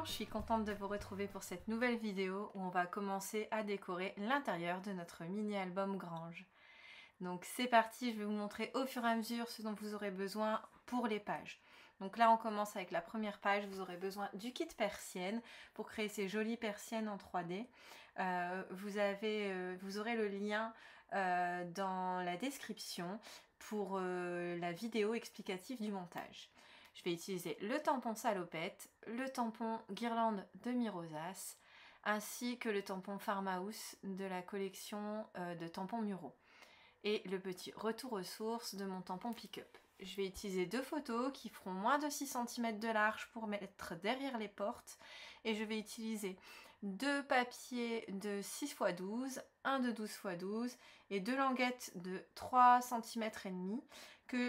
je suis contente de vous retrouver pour cette nouvelle vidéo où on va commencer à décorer l'intérieur de notre mini-album Grange. Donc c'est parti, je vais vous montrer au fur et à mesure ce dont vous aurez besoin pour les pages. Donc là on commence avec la première page, vous aurez besoin du kit persienne pour créer ces jolies persiennes en 3D. Vous aurez le lien dans la description pour la vidéo explicative du montage. Je vais utiliser le tampon salopette, le tampon guirlande de Mirosas, ainsi que le tampon Farmhouse de la collection de tampons muraux. Et le petit retour aux sources de mon tampon pick-up. Je vais utiliser deux photos qui feront moins de 6 cm de large pour mettre derrière les portes. Et je vais utiliser deux papiers de 6 x 12, un de 12 x 12 et deux languettes de 3 cm et demi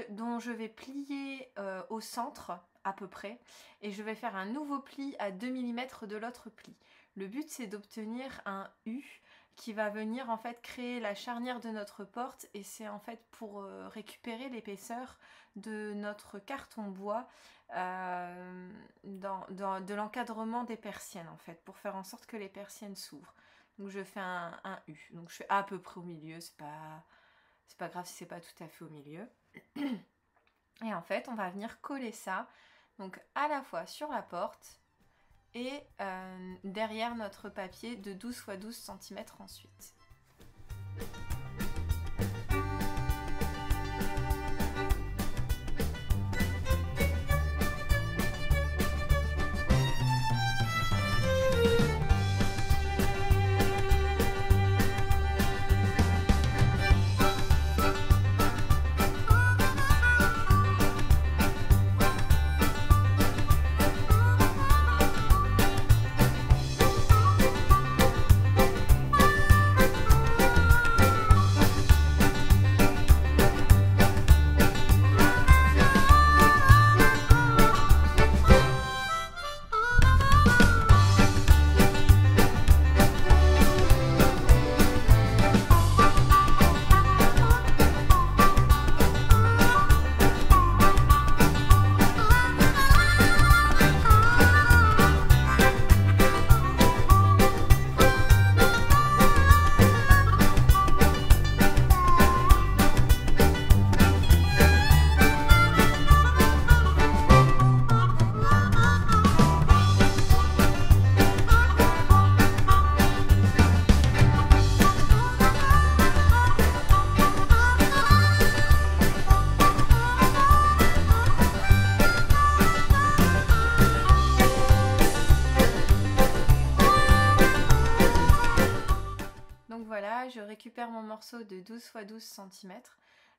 dont je vais plier au centre à peu près. Et je vais faire un nouveau pli à 2 mm de l'autre pli. Le but c'est d'obtenir un U qui va venir en fait créer la charnière de notre porte et c'est en fait pour récupérer l'épaisseur de notre carton bois de l'encadrement des persiennes en fait, pour faire en sorte que les persiennes s'ouvrent. Donc je fais un U, donc je fais à peu près au milieu, c'est pas grave si c'est pas tout à fait au milieu. Et en fait on va venir coller ça donc à la fois sur la porte et derrière notre papier de 12 x 12 cm ensuite. Je récupère mon morceau de 12 x 12 cm.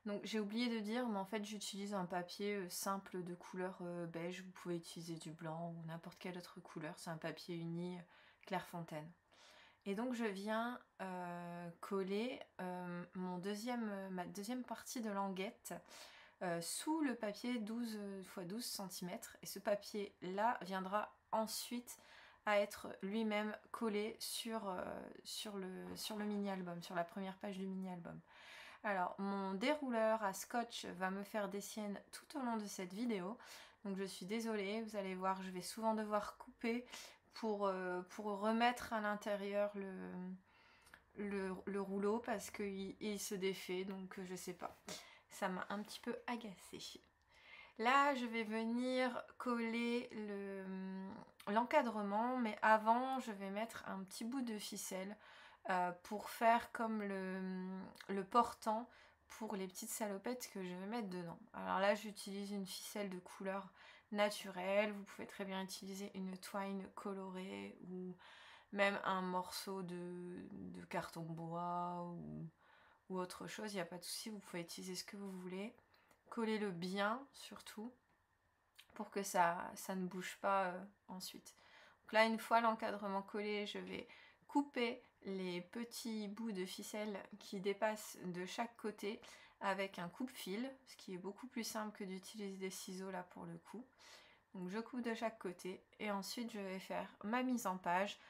Donc j'ai oublié de dire, mais en fait j'utilise un papier simple de couleur beige. Vous pouvez utiliser du blanc ou n'importe quelle autre couleur. C'est un papier uni Clairefontaine. Et donc je viens coller ma deuxième partie de languette sous le papier 12 x 12 cm. Et ce papier là viendra ensuite à être lui-même collé sur le mini-album, sur la première page du mini-album. Alors, mon dérouleur à scotch va me faire des siennes tout au long de cette vidéo. Donc, je suis désolée, vous allez voir, je vais souvent devoir couper pour remettre à l'intérieur le rouleau parce qu'il se défait, donc je sais pas. Ça m'a un petit peu agacée. Là, je vais venir coller l'encadrement, mais avant, je vais mettre un petit bout de ficelle pour faire comme le portant pour les petites salopettes que je vais mettre dedans. Alors là, j'utilise une ficelle de couleur naturelle. Vous pouvez très bien utiliser une twine colorée ou même un morceau de carton bois ou autre chose. Il n'y a pas de souci, vous pouvez utiliser ce que vous voulez. Collez-le bien surtout pour que ça ne bouge pas ensuite. Donc là, une fois l'encadrement collé, je vais couper les petits bouts de ficelle qui dépassent de chaque côté avec un coupe-fil, ce qui est beaucoup plus simple que d'utiliser des ciseaux là pour le coup. Donc je coupe de chaque côté et ensuite je vais faire ma mise en page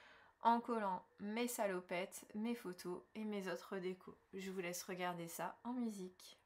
en collant mes salopettes, mes photos et mes autres décos. Je vous laisse regarder ça en musique.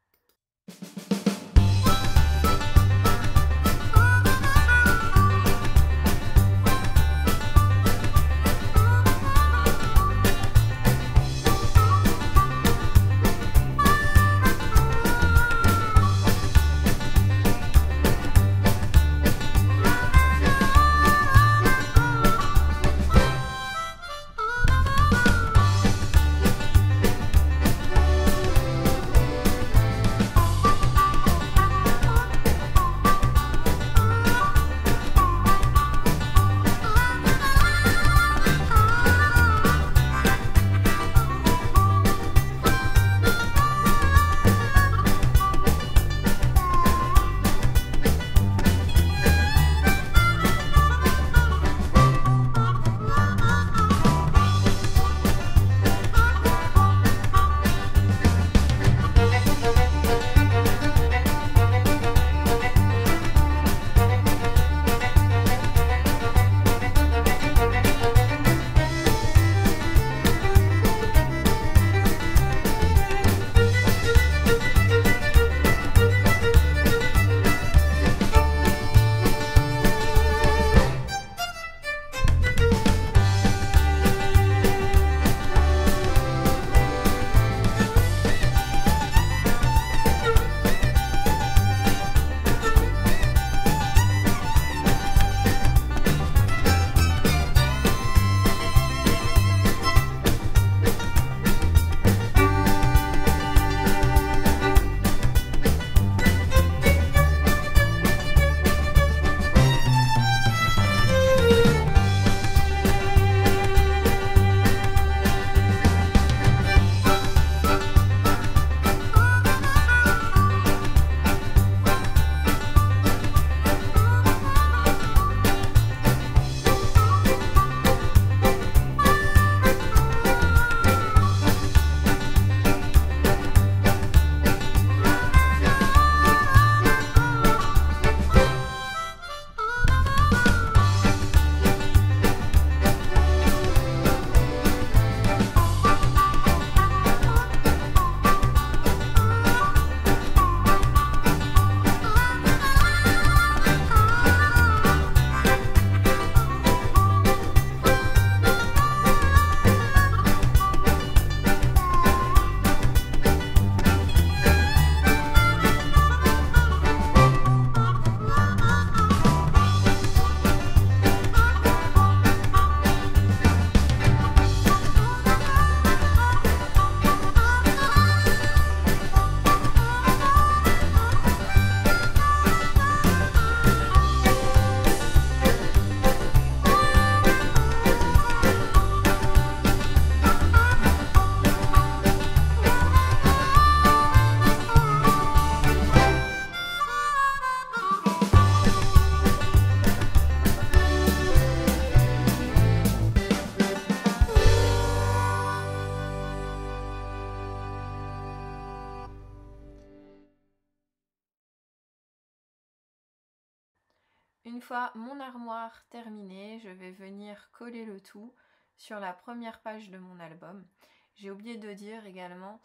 Une fois mon armoire terminée, je vais venir coller le tout sur la première page de mon album. J'ai oublié de dire également,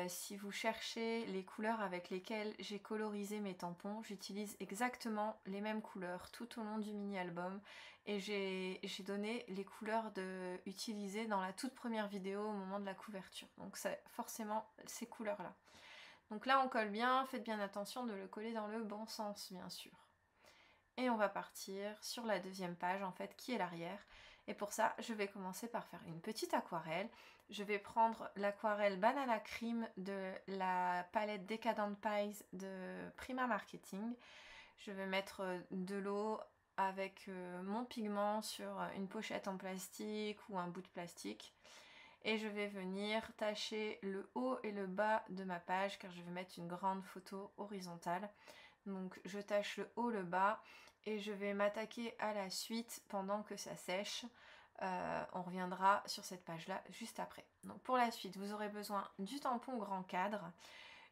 si vous cherchez les couleurs avec lesquelles j'ai colorisé mes tampons, j'utilise exactement les mêmes couleurs tout au long du mini-album et j'ai donné les couleurs utilisées dans la toute première vidéo au moment de la couverture. Donc c'est forcément ces couleurs-là. Donc là on colle bien, faites bien attention de le coller dans le bon sens bien sûr. Et on va partir sur la deuxième page en fait qui est l'arrière. Et pour ça, je vais commencer par faire une petite aquarelle. Je vais prendre l'aquarelle Banana Cream de la palette Decadent Pies de Prima Marketing. Je vais mettre de l'eau avec mon pigment sur une pochette en plastique ou un bout de plastique. Et je vais venir tacher le haut et le bas de ma page car je vais mettre une grande photo horizontale. Donc je tâche le haut, le bas et je vais m'attaquer à la suite pendant que ça sèche. On reviendra sur cette page là juste après. Donc pour la suite vous aurez besoin du tampon grand cadre,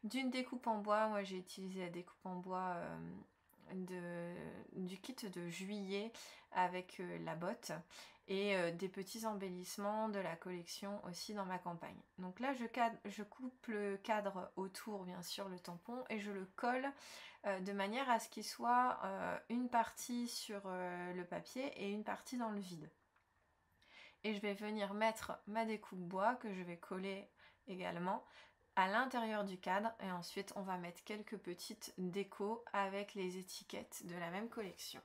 d'une découpe en bois. Moi j'ai utilisé la découpe en bois du kit de juillet avec la botte et des petits embellissements de la collection aussi dans ma campagne. Donc là je coupe le cadre autour bien sûr le tampon et je le colle de manière à ce qu'il soit une partie sur le papier et une partie dans le vide. Et je vais venir mettre ma découpe bois que je vais coller également à l'intérieur du cadre et ensuite on va mettre quelques petites décos avec les étiquettes de la même collection.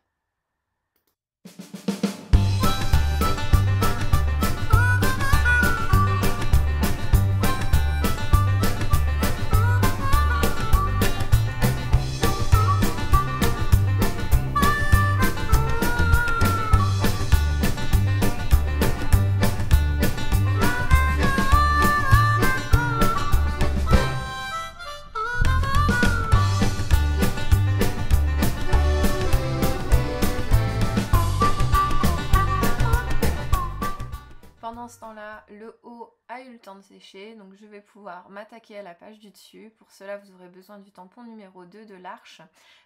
Pendant ce temps-là, le haut a eu le temps de sécher, donc je vais pouvoir m'attaquer à la page du dessus. Pour cela, vous aurez besoin du tampon numéro 2 de l'Arche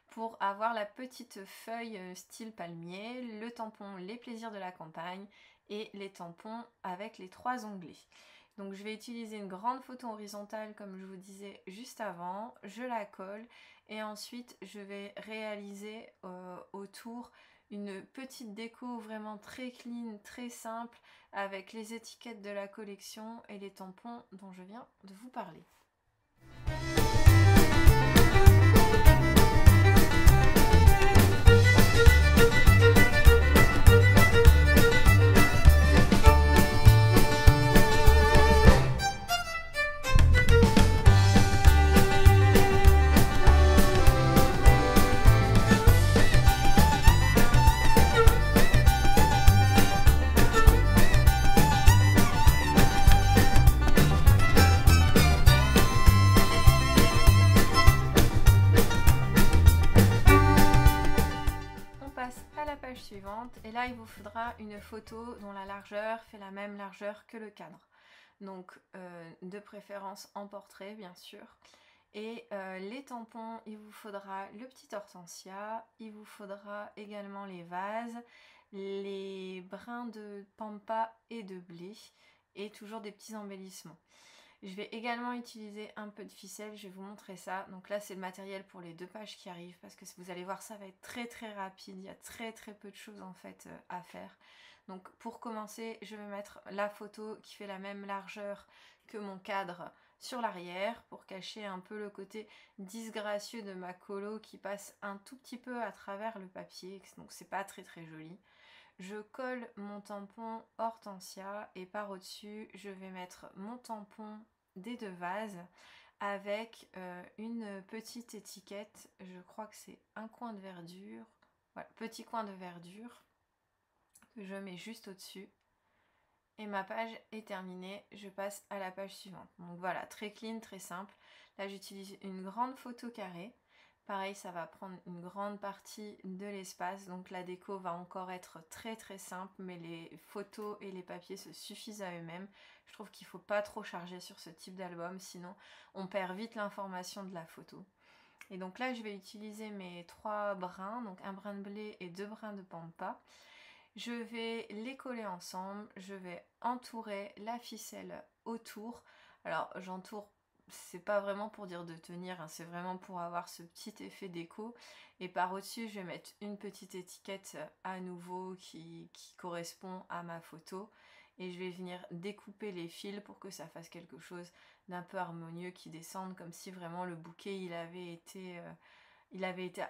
pour avoir la petite feuille style palmier, le tampon Les plaisirs de la campagne et les tampons avec les 3 onglets. Donc je vais utiliser une grande photo horizontale comme je vous disais juste avant, je la colle et ensuite je vais réaliser autour une petite déco vraiment très clean, très simple avec les étiquettes de la collection et les tampons dont je viens de vous parler. Suivante et là il vous faudra une photo dont la largeur fait la même largeur que le cadre, donc de préférence en portrait bien sûr. Et les tampons, il vous faudra le petit hortensia, il vous faudra également les vases, les brins de pampa et de blé et toujours des petits embellissements. Je vais également utiliser un peu de ficelle, je vais vous montrer ça. Donc là c'est le matériel pour les 2 pages qui arrivent parce que vous allez voir ça va être très rapide, il y a très peu de choses en fait à faire. Donc pour commencer je vais mettre la photo qui fait la même largeur que mon cadre sur l'arrière pour cacher un peu le côté disgracieux de ma colo qui passe un tout petit peu à travers le papier, donc c'est pas très joli. Je colle mon tampon hortensia et par au-dessus je vais mettre mon tampon des 2 vases avec une petite étiquette, je crois que c'est un coin de verdure, voilà, petit coin de verdure que je mets juste au-dessus. Et ma page est terminée, je passe à la page suivante. Donc voilà, très clean, très simple. Là j'utilise une grande photo carrée. Pareil, ça va prendre une grande partie de l'espace, donc la déco va encore être très simple, mais les photos et les papiers se suffisent à eux-mêmes. Je trouve qu'il ne faut pas trop charger sur ce type d'album, sinon on perd vite l'information de la photo. Et donc là, je vais utiliser mes 3 brins, donc un brin de blé et 2 brins de pampa. Je vais les coller ensemble, je vais entourer la ficelle autour. Alors j'entoure, c'est pas vraiment pour dire de tenir, hein, c'est vraiment pour avoir ce petit effet déco. Et par au-dessus, je vais mettre une petite étiquette à nouveau qui correspond à ma photo. Et je vais venir découper les fils pour que ça fasse quelque chose d'un peu harmonieux qui descende, comme si vraiment le bouquet il avait été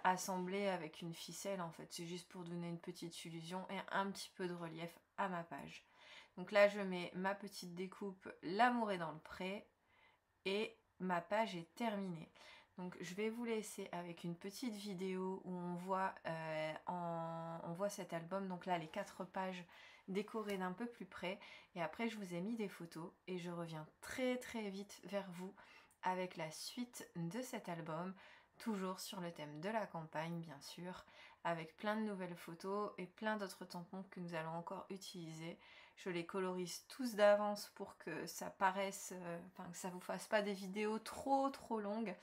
assemblé avec une ficelle en fait. C'est juste pour donner une petite illusion et un petit peu de relief à ma page. Donc là, je mets ma petite découpe, l'amour est dans le pré, et ma page est terminée. Donc je vais vous laisser avec une petite vidéo où on voit cet album. Donc là, les 4 pages décorées d'un peu plus près. Et après, je vous ai mis des photos et je reviens très très vite vers vous avec la suite de cet album. Toujours sur le thème de la campagne, bien sûr, avec plein de nouvelles photos et plein d'autres tampons que nous allons encore utiliser. Je les colorise tous d'avance pour que ça paraisse, que ça vous fasse pas des vidéos trop longues.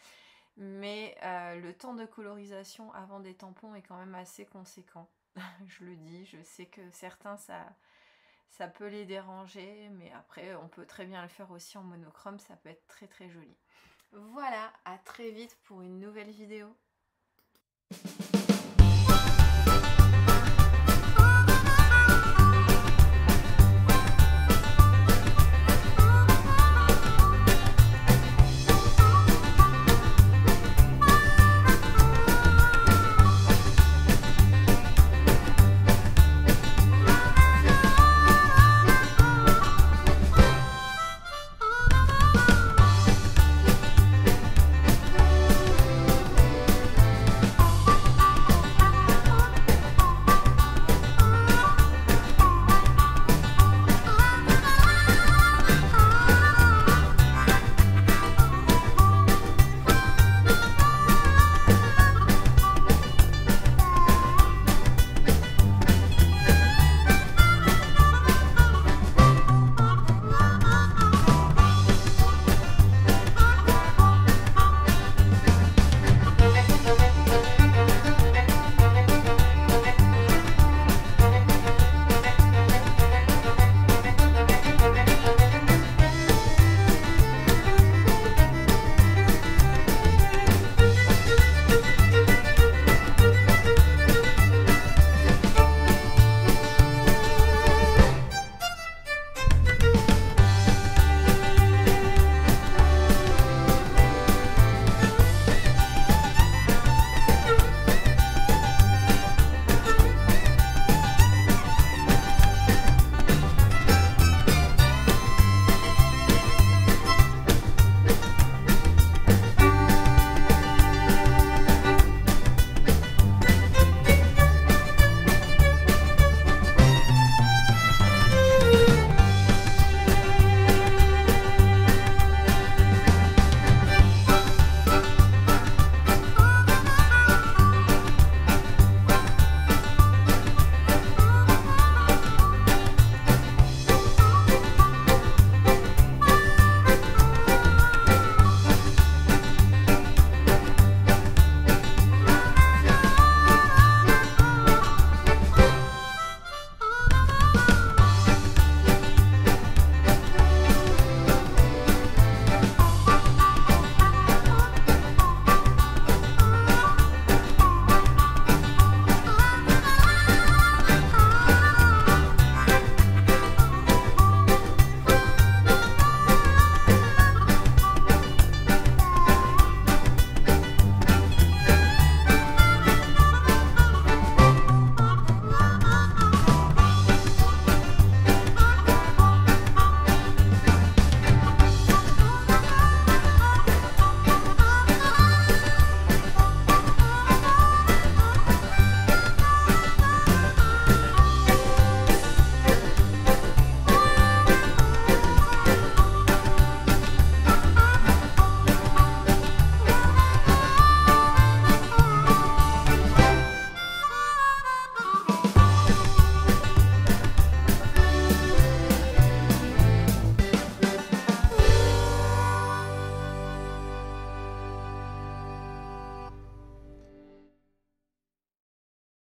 Mais le temps de colorisation avant des tampons est quand même assez conséquent. Je le dis, je sais que certains ça peut les déranger, mais après on peut très bien le faire aussi en monochrome, ça peut être très très joli. Voilà, à très vite pour une nouvelle vidéo.